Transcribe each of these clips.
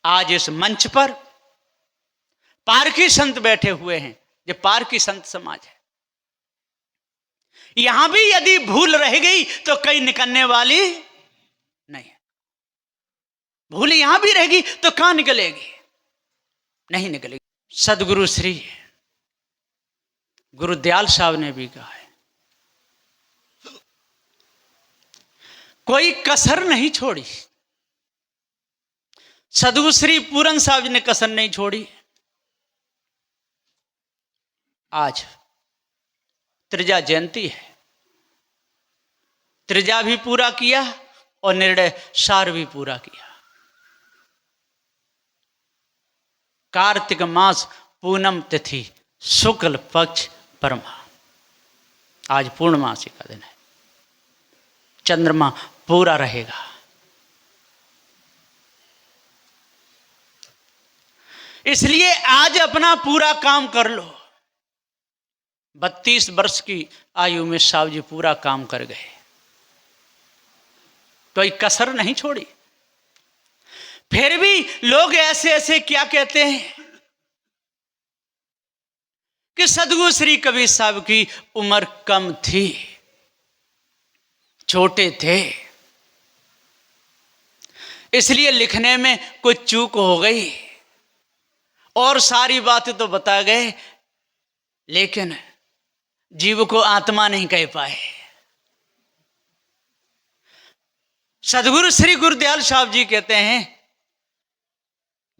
आज इस मंच पर पारकी संत बैठे हुए हैं, ये पारकी संत समाज है। यहां भी यदि भूल रह गई तो कहीं निकलने वाली नहीं है। भूल यहां भी रहेगी तो कहां निकलेगी? नहीं निकलेगी। सदगुरु श्री गुरुदयाल साहब ने भी कहा है, कोई कसर नहीं छोड़ी। सदगुरु श्री पूरन साहब जी ने कसर नहीं छोड़ी। आज त्रिजा जयंती है, त्रिजा भी पूरा किया और निर्णय सार भी पूरा किया। कार्तिक मास पूनम तिथि शुक्ल पक्ष परमा, आज पूर्णमासी का दिन है, चंद्रमा पूरा रहेगा। इसलिए आज अपना पूरा काम कर लो। 32 वर्ष की आयु में साहब जी पूरा काम कर गए, कोई कसर नहीं छोड़ी। फिर भी लोग ऐसे ऐसे क्या कहते हैं कि सदगुरु श्री कबीर साहब की उम्र कम थी, छोटे थे, इसलिए लिखने में कुछ चूक हो गई और सारी बातें तो बता गए, लेकिन जीव को आत्मा नहीं कह पाए। सदगुरु श्री गुरुदयाल साहब जी कहते हैं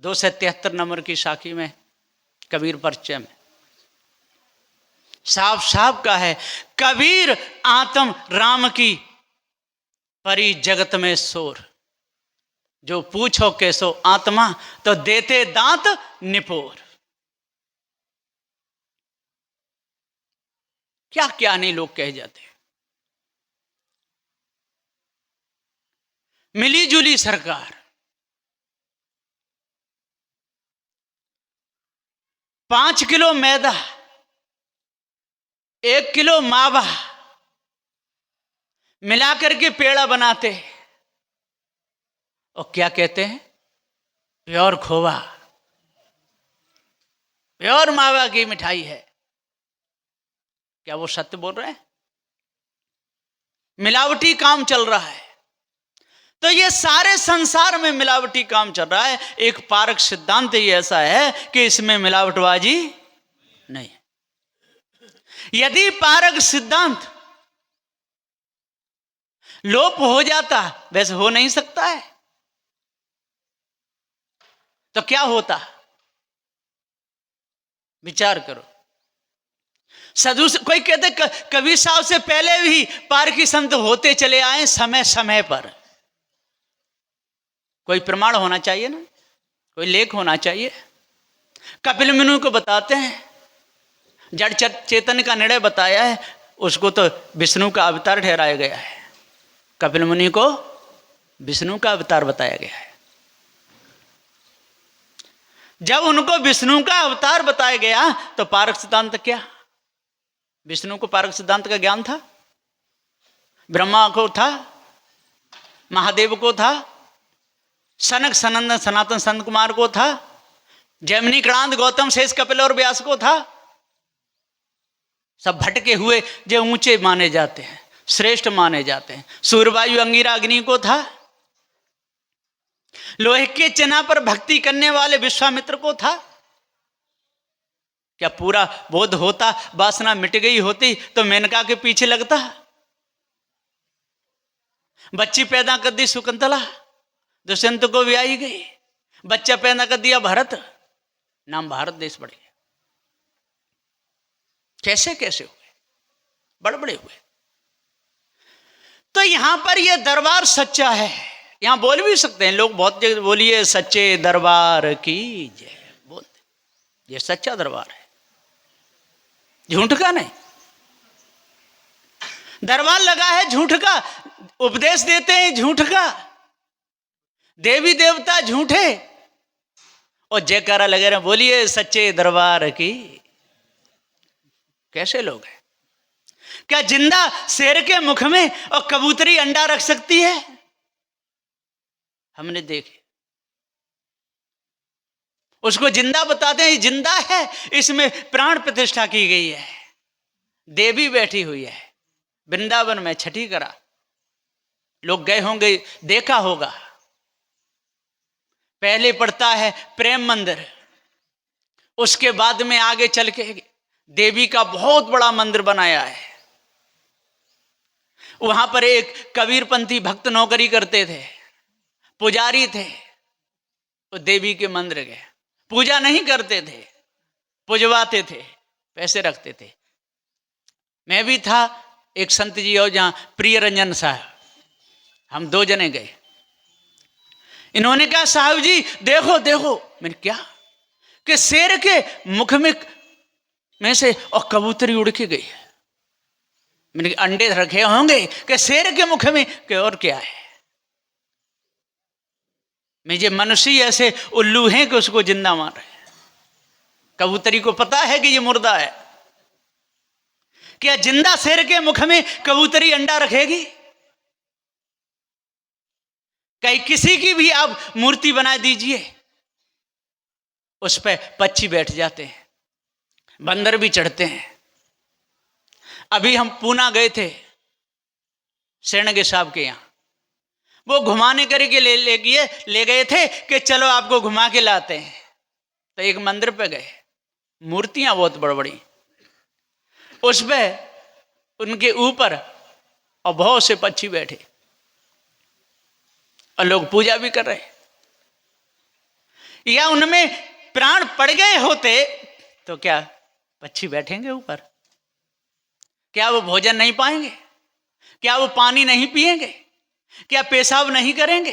273 नंबर की साखी में कबीर परिचय में साफ साफ का है, कबीर आत्म राम की परी जगत में शोर, जो पूछो कैसो आत्मा तो देते दांत निपोर। क्या क्या नहीं लोग कह जाते। मिली जुली सरकार, 5 किलो मैदा, 1 किलो मावा मिलाकर के पेड़ा बनाते और क्या कहते हैं, प्योर खोवा, प्योर मावा की मिठाई है। क्या वो सत्य बोल रहे हैं? मिलावटी काम चल रहा है। तो ये सारे संसार में मिलावटी काम चल रहा है। एक पारक सिद्धांत ही ऐसा है कि इसमें मिलावटबाजी नहीं है। यदि पारक सिद्धांत लोप हो जाता, वैसे हो नहीं सकता है, तो क्या होता? विचार करो। साधु से कोई कहते कबीर साहब से पहले भी पारकी संत होते चले आए समय समय पर। कोई प्रमाण होना चाहिए ना, कोई लेख होना चाहिए। कपिल मुनि को बताते हैं, जड़ चेतन का निर्णय बताया है, उसको तो विष्णु का अवतार ठहराया गया है। कपिल मुनि को विष्णु का अवतार बताया गया है। जब उनको विष्णु का अवतार बताया गया तो पारक सिद्धांत क्या? विष्णु को पारक सिद्धांत का ज्ञान था, ब्रह्मा को था, महादेव को था, सनक सनंदन सनातन संत कुमार को था, जैमिनी क्रांत गौतम शेष कपिल और व्यास को था। सब भटके हुए जो ऊंचे माने जाते हैं, श्रेष्ठ माने जाते हैं। सूर्यवायु अंगिरा अग्नि को था, लोहे के चिन्ह पर भक्ति करने वाले विश्वामित्र को था। क्या पूरा बोध होता, वासना मिट गई होती तो मेनका के पीछे लगता? बच्ची पैदा कर दी शकुंतला, दुष्यंत को ब्याही गई, बच्चा पैदा कर दिया भरत, नाम भारत देश बढ़ गया। कैसे कैसे हुए, बड़बड़े हुए। तो यहां पर यह दरबार सच्चा है। यहां बोल भी सकते हैं लोग, बहुत जगह बोलिए सच्चे दरबार की जय बोलते, ये सच्चा दरबार है, झूठ का नहीं। दरबार लगा है झूठ का, उपदेश देते हैं झूठ का, देवी देवता झूठे और जयकारा लगे रहे, बोलिए सच्चे दरबार की। कैसे लोग हैं? क्या जिंदा शेर के मुख में और कबूतरी अंडा रख सकती है? हमने देखे। उसको जिंदा बताते हैं, जिंदा है, इसमें प्राण प्रतिष्ठा की गई है, देवी बैठी हुई है। वृंदावन में छठी करा, लोग गए होंगे, देखा होगा। पहले पड़ता है प्रेम मंदिर, उसके बाद में आगे चल के देवी का बहुत बड़ा मंदिर बनाया है। वहां पर एक कबीरपंथी भक्त नौकरी करते थे, पुजारी थे, वो देवी के मंदिर गए, पूजा नहीं करते थे, पुजवाते थे, पैसे रखते थे। मैं भी था, एक संत जी और जहां प्रिय रंजन साहब, हम 2 जने गए। इन्होंने कहा साहब जी देखो देखो। मैंने क्या? कि शेर के मुख में से और कबूतरी उड़ के गई। मैंने अंडे रखे होंगे कि शेर के मुख में, कि और क्या है? मुझे मनुष्य ऐसे उल्लू हैं कि उसको जिंदा मार रहे हैं। कबूतरी को पता है कि ये मुर्दा है। क्या जिंदा शेर के मुख में कबूतरी अंडा रखेगी? कहीं किसी की भी आप मूर्ति बना दीजिए, उस पर पक्षी बैठ जाते हैं, बंदर भी चढ़ते हैं। अभी हम पूना गए थे, सेणगे साहब के यहाँ, वो घुमाने करके ले गए थे कि चलो आपको घुमा के लाते हैं। तो एक मंदिर पे गए, मूर्तियां बहुत बड़ी बड़ी, उस पे उनके ऊपर और बहुत से पक्षी बैठे और लोग पूजा भी कर रहे। या उनमें प्राण पड़ गए होते तो क्या पक्षी बैठेंगे ऊपर? क्या वो भोजन नहीं पाएंगे? क्या वो पानी नहीं पिएंगे? क्या पेशाब नहीं करेंगे?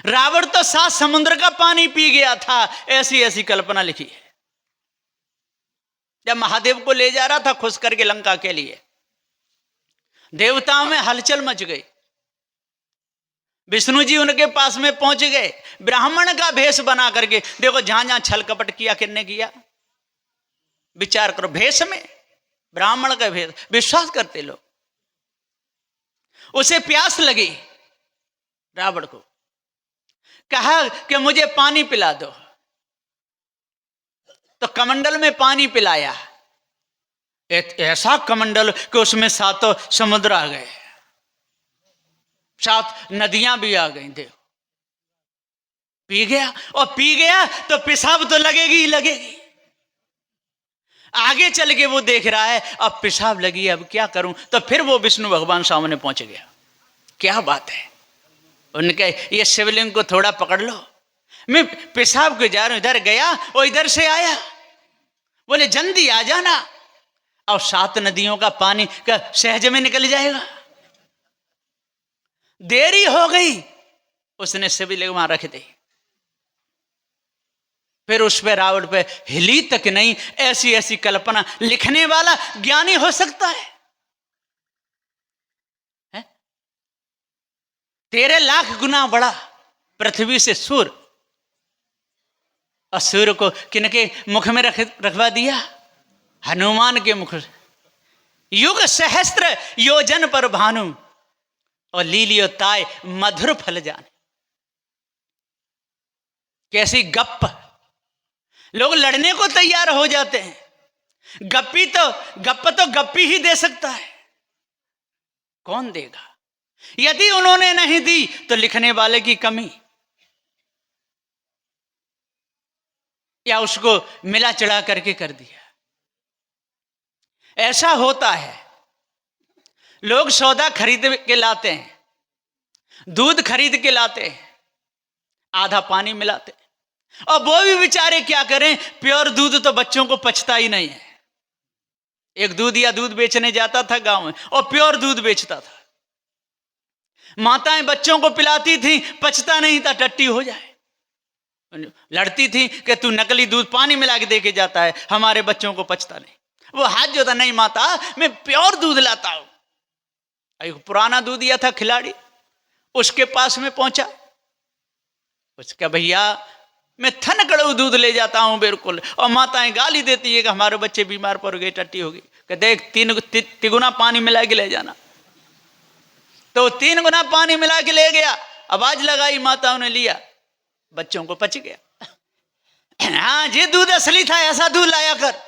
रावण तो 7 समुद्र का पानी पी गया था, ऐसी ऐसी कल्पना लिखी है। जब महादेव को ले जा रहा था खुश करके लंका के लिए, देवताओं में हलचल मच गई। विष्णु जी उनके पास में पहुंच गए, ब्राह्मण का भेष बना करके। देखो जहां जहां छल कपट किया, किसने किया? विचार करो, भेष में, ब्राह्मण का भेष, विश्वास करते लोग। उसे प्यास लगी, रावण को कहा कि मुझे पानी पिला दो, तो कमंडल में पानी पिलाया। ऐसा कमंडल कि उसमें 7 समुद्र आ गए, 7 नदियां भी आ गई। देखो पी गया, और पी गया तो पेशाब तो लगेगी ही लगेगी। आगे चल के वो देख रहा है अब पेशाब लगी, अब क्या करूं? तो फिर वो विष्णु भगवान सामने पहुंच गया। क्या बात है? उनके ये शिवलिंग को थोड़ा पकड़ लो, मैं पेशाब को जा रहा हूं। इधर गया और इधर से आया, बोले जल्दी आ जाना, और 7 नदियों का पानी का सहज में निकल जाएगा। देरी हो गई, उसने शिवलिंग वहां रख दी। फिर उस पे रावण पे हिली तक नहीं। ऐसी ऐसी कल्पना लिखने वाला ज्ञानी हो सकता है? 13 लाख गुना बड़ा पृथ्वी से सूर्य, और सूर्य को किनके मुख में रखवा दिया? हनुमान के मुख। युग सहस्त्र योजन पर भानु, और लीलियो ताय मधुर फल जाने। कैसी गप! लोग लड़ने को तैयार हो जाते हैं। गप तो गप्पी ही दे सकता है, कौन देगा? यदि उन्होंने नहीं दी तो लिखने वाले की कमी, या उसको मिला चढ़ा करके कर दिया। ऐसा होता है। लोग सौदा खरीद के लाते हैं, दूध खरीद के लाते हैं, आधा पानी मिलाते हैं, और वो भी बेचारे क्या करें, प्योर दूध तो बच्चों को पचता ही नहीं है। एक दूध बेचने जाता था गांव में, और प्योर दूध बेचता था। माताएं बच्चों को पिलाती थी, पचता नहीं था, टट्टी हो जाए। लड़ती थी कि तू नकली दूध पानी मिला के दे के जाता है, हमारे बच्चों को पचता नहीं। वो हाथ जोता, नहीं माता मैं प्योर दूध लाता हूं। एक पुराना दूध दिया था खिलाड़ी, उसके पास में पहुंचा, उसका भैया मैं थन कड़ू दूध ले जाता हूं बिल्कुल, और माताएं गाली देती है कि हमारे बच्चे बीमार पड़ गए, टट्टी हो गई। कि देख 3 गुना पानी मिला के ले जाना। तो 3 गुना पानी मिला के ले गया, आवाज लगाई, माताओं ने लिया, बच्चों को पच गया। हाँ, ये दूध असली था, ऐसा दूध लाया कर।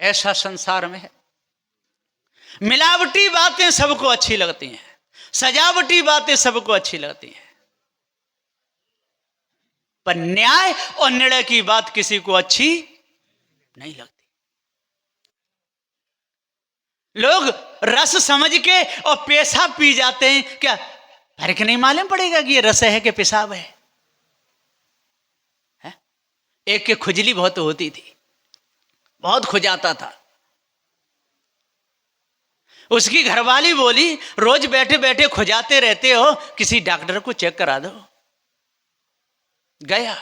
ऐसा संसार में है। मिलावटी बातें सबको अच्छी लगती हैं, सजावटी बातें सबको अच्छी लगती हैं, पर न्याय और निर्णय की बात किसी को अच्छी नहीं लगती। लोग रस समझ के और पेशाब पी जाते हैं। क्या फर्क नहीं मालूम पड़ेगा कि ये रस है कि पेशाब है? एक के खुजली बहुत होती थी, बहुत खुजाता था। उसकी घरवाली बोली, रोज बैठे बैठे खुजाते रहते हो, किसी डॉक्टर को चेक करा दो। गया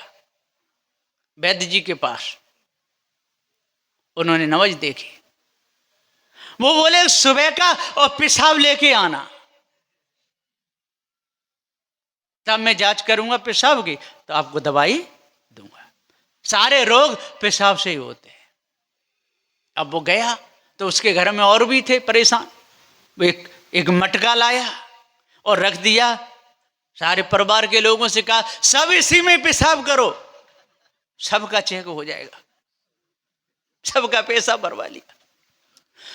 वैद्य जी के पास, उन्होंने नवज देखी। वो बोले सुबह का और पेशाब लेके आना, तब मैं जांच करूंगा पेशाब की, तो आपको दवाई दूंगा। सारे रोग पेशाब से ही होते हैं। अब वो गया तो उसके घर में और भी थे परेशान। वो एक मटका लाया और रख दिया। सारे परिवार के लोगों से कहा सब इसी में पेशाब करो, सबका चेक हो जाएगा। सबका पैसा भरवा लिया।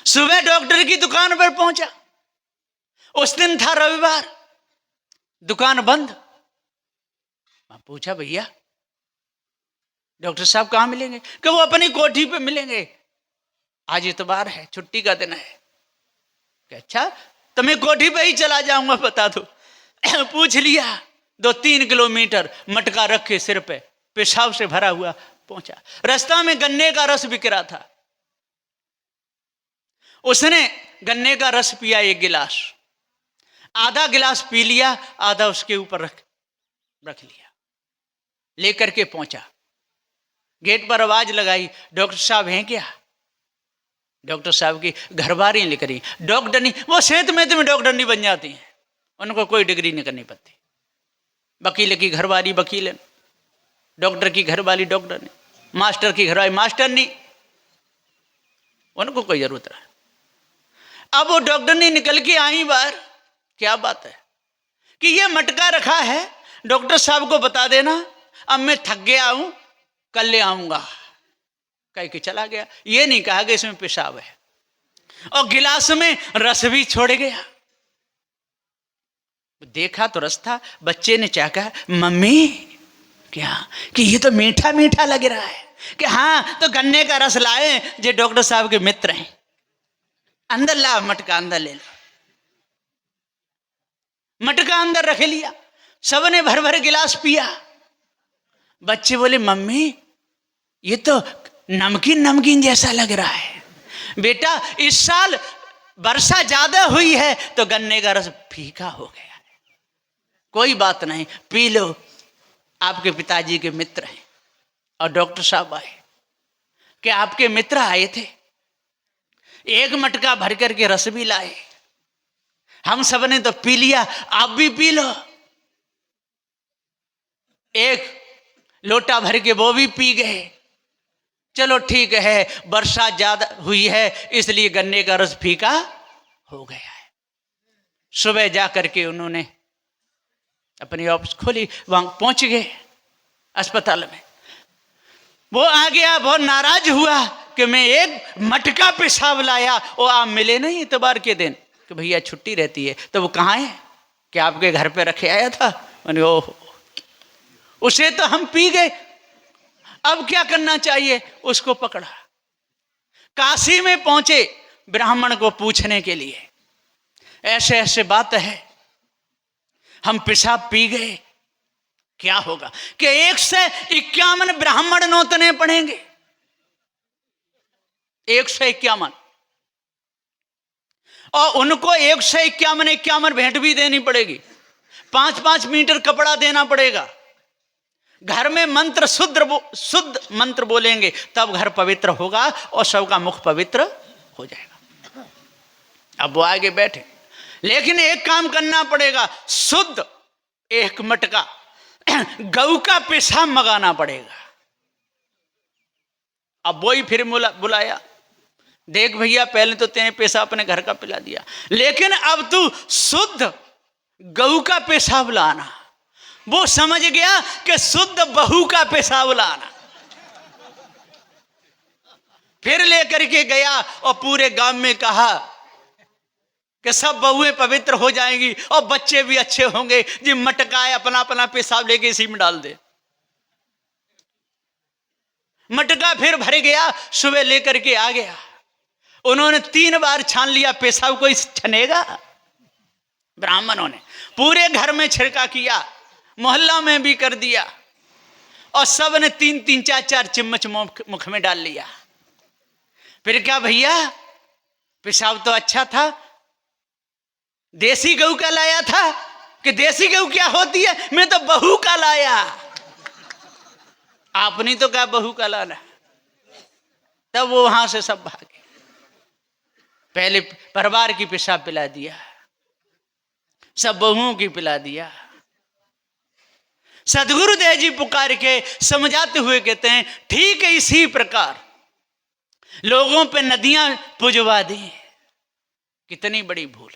सुबह डॉक्टर की दुकान पर पहुंचा। उस दिन था रविवार, दुकान बंद। पूछा भैया डॉक्टर साहब कहाँ मिलेंगे? कि वो अपनी कोठी पे मिलेंगे, आज इतवार है, छुट्टी का दिन है। अच्छा तो मैं कोठी पे ही चला जाऊंगा, बता दो। पूछ लिया। 2-3 किलोमीटर मटका रख के सिर पे, पेशाब से भरा हुआ पहुंचा। रास्ता में गन्ने का रस बिक रहा था। उसने गन्ने का रस पिया 1 गिलास, आधा गिलास पी लिया, आधा उसके ऊपर रख लिया। लेकर के पहुंचा। गेट पर आवाज लगाई, डॉक्टर साहब हैं क्या? डॉक्टर साहब की घरवारी लिख रही, डॉक्टर नहीं, वो सेहत में डॉक्टर नहीं बन जाती हैं, उनको कोई डिग्री नहीं करनी पड़ती। वकील की घरवाली वकील है, डॉक्टर की घरवाली डॉक्टर नहीं, मास्टर की घरवाली मास्टर नहीं, उनको कोई जरूरत नहीं। अब वो डॉक्टर ने निकल के आई बाहर। क्या बात है कि ये मटका रखा है, डॉक्टर साहब को बता देना, अब मैं थक गया हूं, कल ले आऊंगा। कह के चला गया। ये नहीं कहा कि इसमें पेशाब है, और गिलास में रस भी छोड़ गया। देखा तो रस था। बच्चे ने चाहा, मम्मी क्या कि ये तो मीठा मीठा लग रहा है। कि हाँ तो गन्ने का रस लाए, जो डॉक्टर साहब के मित्र हैं। अंदर ला मटका, अंदर ले लो। मटका अंदर रख लिया। सबने भर भर गिलास पिया। बच्चे बोले मम्मी ये तो नमकीन नमकीन जैसा लग रहा है। बेटा इस साल वर्षा ज्यादा हुई है तो गन्ने का रस फीका हो गया है। कोई बात नहीं, पी लो। आपके पिताजी के मित्र हैं। और डॉक्टर साहब आए कि आपके मित्र आए थे, 1 मटका भर करके रस भी लाए, हम सब ने तो पी लिया, आप भी पी लो। 1 लोटा भर के वो भी पी गए। चलो ठीक है, वर्षा ज्यादा हुई है इसलिए गन्ने का रस फीका हो गया है। सुबह जा करके उन्होंने अपनी ऑफिस खोली, वहां पहुंच गए अस्पताल में। वो आ गया, बहुत नाराज हुआ कि मैं 1 मटका पेशाब लाया और आप मिले नहीं इतवार के दिन। कि भैया छुट्टी रहती है। तो वो कहाँ है? कि आपके घर पे रखे आया था। मैंने ओह, उसे तो हम पी गए, अब क्या करना चाहिए? उसको पकड़ा, काशी में पहुंचे ब्राह्मण को पूछने के लिए, ऐसे ऐसे बात है, हम पेशाब पी गए, क्या होगा? कि 151 ब्राह्मण नोतने पड़ेंगे। 151, और उनको 151 भेंट भी देनी पड़ेगी। 5-5 मीटर कपड़ा देना पड़ेगा। घर में मंत्र शुद्ध मंत्र बोलेंगे तब घर पवित्र होगा और सबका मुख पवित्र हो जाएगा। अब वो आगे बैठे, लेकिन एक काम करना पड़ेगा, शुद्ध 1 मटका गऊ का पेशाब मंगाना पड़ेगा। अब वही फिर बुलाया, देख भैया पहले तो तेने पेशाब अपने घर का पिला दिया, लेकिन अब तू शुद्ध गऊ का पेशाब लाना, वो समझ गया कि शुद्ध बहू का पेशाब लाना। फिर लेकर के गया और पूरे गांव में कहा कि सब बहुएं पवित्र हो जाएंगी और बच्चे भी अच्छे होंगे, जी मटकाए अपना अपना पेशाब लेके इसी में डाल दे। मटका फिर भर गया, सुबह लेकर के आ गया। उन्होंने 3 बार छान लिया, पेशाब कोई छनेगा? ब्राह्मणों ने पूरे घर में छिड़का किया, मोहल्ला में भी कर दिया, और सब ने 3-3 4-4 चम्मच मुख में डाल लिया। फिर क्या भैया, पेशाब तो अच्छा था, देसी गऊ का लाया था कि देसी गऊ क्या होती है, मैं तो बहू का लाया। आपने तो कहा बहू का लाना। तब वो वहां से सब भागे। पहले परिवार की पेशाब पिला दिया, सब बहुओं की पिला दिया। सदगुरुदेव जी पुकार के समझाते हुए कहते हैं, ठीक है इसी प्रकार लोगों पे नदियां पुजवा दी, कितनी बड़ी भूल।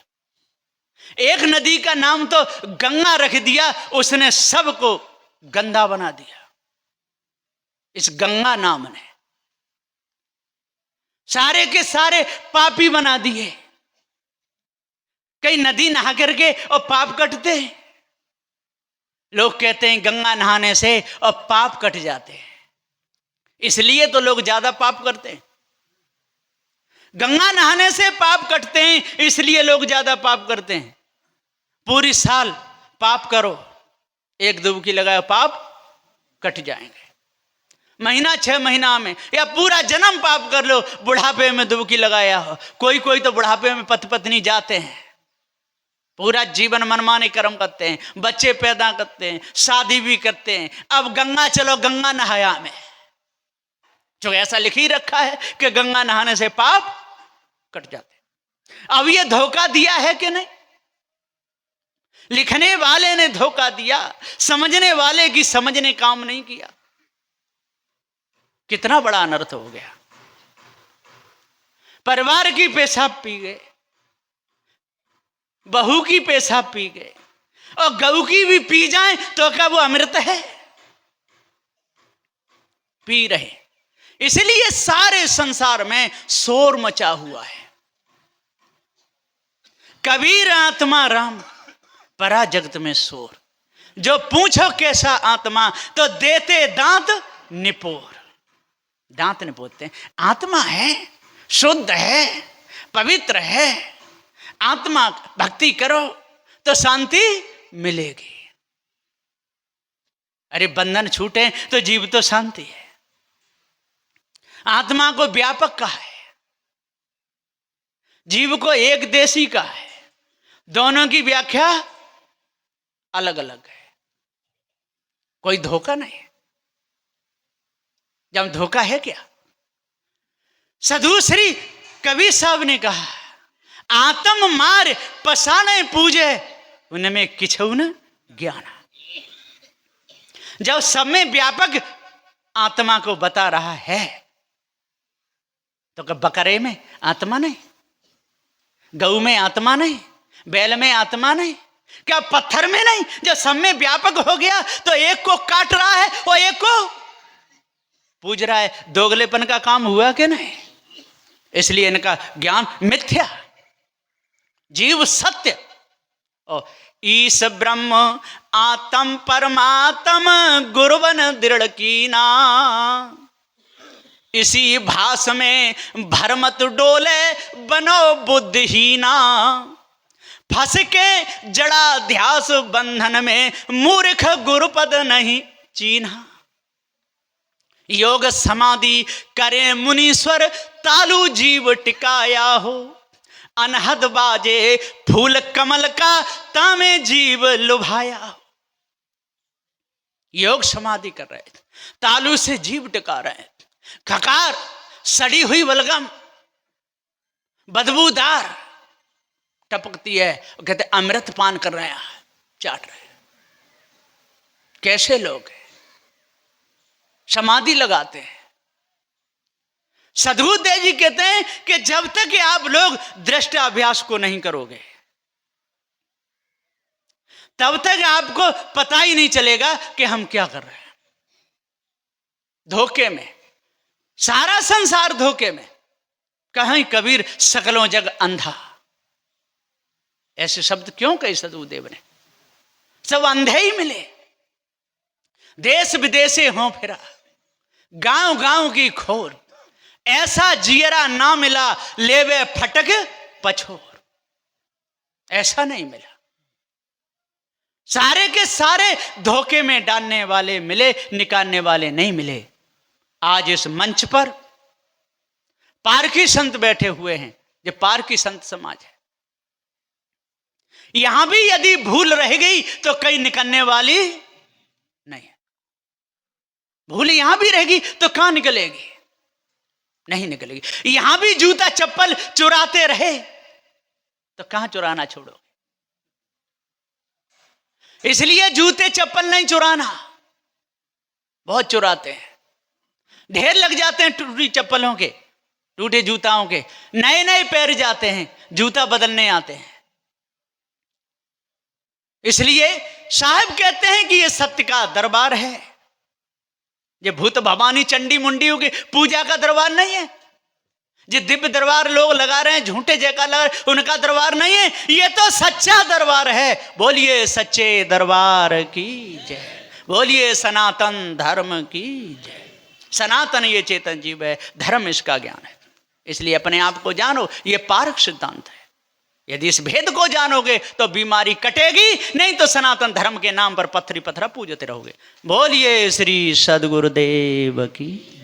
एक नदी का नाम तो गंगा रख दिया, उसने सबको गंदा बना दिया। इस गंगा नाम ने सारे के सारे पापी बना दिए। कई नदी नहा करके और पाप कटते हैं। लोग कहते हैं गंगा नहाने से और पाप कट जाते हैं, इसलिए तो लोग ज्यादा पाप करते हैं। गंगा नहाने से पाप कटते हैं, इसलिए लोग ज्यादा पाप करते हैं। पूरी साल पाप करो, एक डुबकी लगाओ, पाप कट जाएंगे। महीना 6 महीना में, या पूरा जन्म पाप कर लो, बुढ़ापे में डुबकी लगाया हो। कोई कोई तो बुढ़ापे में पति पत्नी जाते हैं, पूरा जीवन मनमाने कर्म करते हैं, बच्चे पैदा करते हैं, शादी भी करते हैं। अब गंगा चलो, गंगा नहाया में, जो ऐसा लिख ही रखा है कि गंगा नहाने से पाप कट जाते। अब ये धोखा दिया है कि नहीं? लिखने वाले ने धोखा दिया, समझने वाले की समझ ने काम नहीं किया। कितना बड़ा अनर्थ हो गया। परिवार की पेशाब पी गए, बहू की पेशाब पी गए, और गऊ की भी पी जाए तो क्या वो अमृत है? पी रहे। इसलिए सारे संसार में शोर मचा हुआ है। कबीर आत्मा राम, परा जगत में शोर। जो पूछो कैसा आत्मा, तो देते दांत निपोर। दांत निपोते हैं। आत्मा है, शुद्ध है, पवित्र है। आत्मा भक्ति करो तो शांति मिलेगी। अरे बंधन छूटे तो जीव तो शांति है। आत्मा को व्यापक कहा है, जीव को एक देशी कहा है। दोनों की व्याख्या अलग अलग है, कोई धोखा नहीं है। जब धोखा है क्या? साधु श्री कबीर साहब ने कहा, आत्म मार पसाने पूजे, उनमें किछु न ज्ञान। जब सब में व्यापक आत्मा को बता रहा है, तो क्या बकरे में आत्मा नहीं, गऊ में आत्मा नहीं, बैल में आत्मा नहीं, क्या पत्थर में नहीं? जब सब में व्यापक हो गया तो एक को काट रहा है और एक को पूज रहा है। दोगलेपन का काम हुआ कि नहीं? इसलिए इनका ज्ञान मिथ्या, जीव सत्य। और ईश ब्रह्म आत्म परमात्म गुरुवन दृढ़ कीना, इसी भास में भरमत डोले बनो बुद्धिहीना। फंस के जड़ा ध्यास बंधन में मूर्ख गुरुपद नहीं चीन्हा। योग समाधि करे मुनीश्वर तालु जीव टिकाया हो। अनहद बाजे फूल कमल का तामे जीव लुभाया हो। योग समाधि कर रहे थे, तालु से जीव टिका रहे थे। खकार सड़ी हुई बलगम बदबूदार टपकती है, कहते अमृत पान कर रहे हैं, चाट रहे हैं। कैसे लोग हैं? समाधि लगाते हैं। सदगुरुदेव जी कहते हैं कि जब तक आप लोग दृष्टि अभ्यास को नहीं करोगे, तब तक आपको पता ही नहीं चलेगा कि हम क्या कर रहे हैं। धोखे में, सारा संसार धोखे में। कहीं कबीर सकलों जग अंधा, ऐसे शब्द क्यों कहे सदगुरुदेव ने? सब अंधे ही मिले, देश विदेशे हों फिरा, गांव गांव की खोर, ऐसा जियरा ना मिला लेवे फटक पछोर। ऐसा नहीं मिला। सारे के सारे धोखे में डालने वाले मिले, निकालने वाले नहीं मिले। आज इस मंच पर पारखी संत बैठे हुए हैं, ये पारखी संत समाज है। यहां भी यदि भूल रह गई तो कहीं निकलने वाली नहीं है। भूल यहां भी रहेगी तो कहां निकलेगी? नहीं निकलेगी। यहां भी जूता चप्पल चुराते रहे तो कहां चुराना छोड़ोगे? इसलिए जूते चप्पल नहीं चुराना। बहुत चुराते हैं, ढेर लग जाते हैं टूटी चप्पलों के, टूटे जूताओं के। नए नए पैर जाते हैं, जूता बदलने आते हैं। इसलिए साहब कहते हैं कि यह सत्य का दरबार है। ये भूत भवानी चंडी मुंडियों की पूजा का दरबार नहीं है। जो दिव्य दरबार लोग लगा रहे हैं, झूठे जयकार लगा रहे हैं, उनका दरबार नहीं है। ये तो सच्चा दरबार है। बोलिए सच्चे दरबार की जय, बोलिए सनातन धर्म की जय। सनातन ये चेतन जीव है, धर्म इसका ज्ञान है। इसलिए अपने आप को जानो, ये पारक सिद्धांत है। यदि इस भेद को जानोगे तो बीमारी कटेगी, नहीं तो सनातन धर्म के नाम पर पत्थरी पत्थरा पूजते रहोगे। बोलिए श्री सद्गुरुदेव की।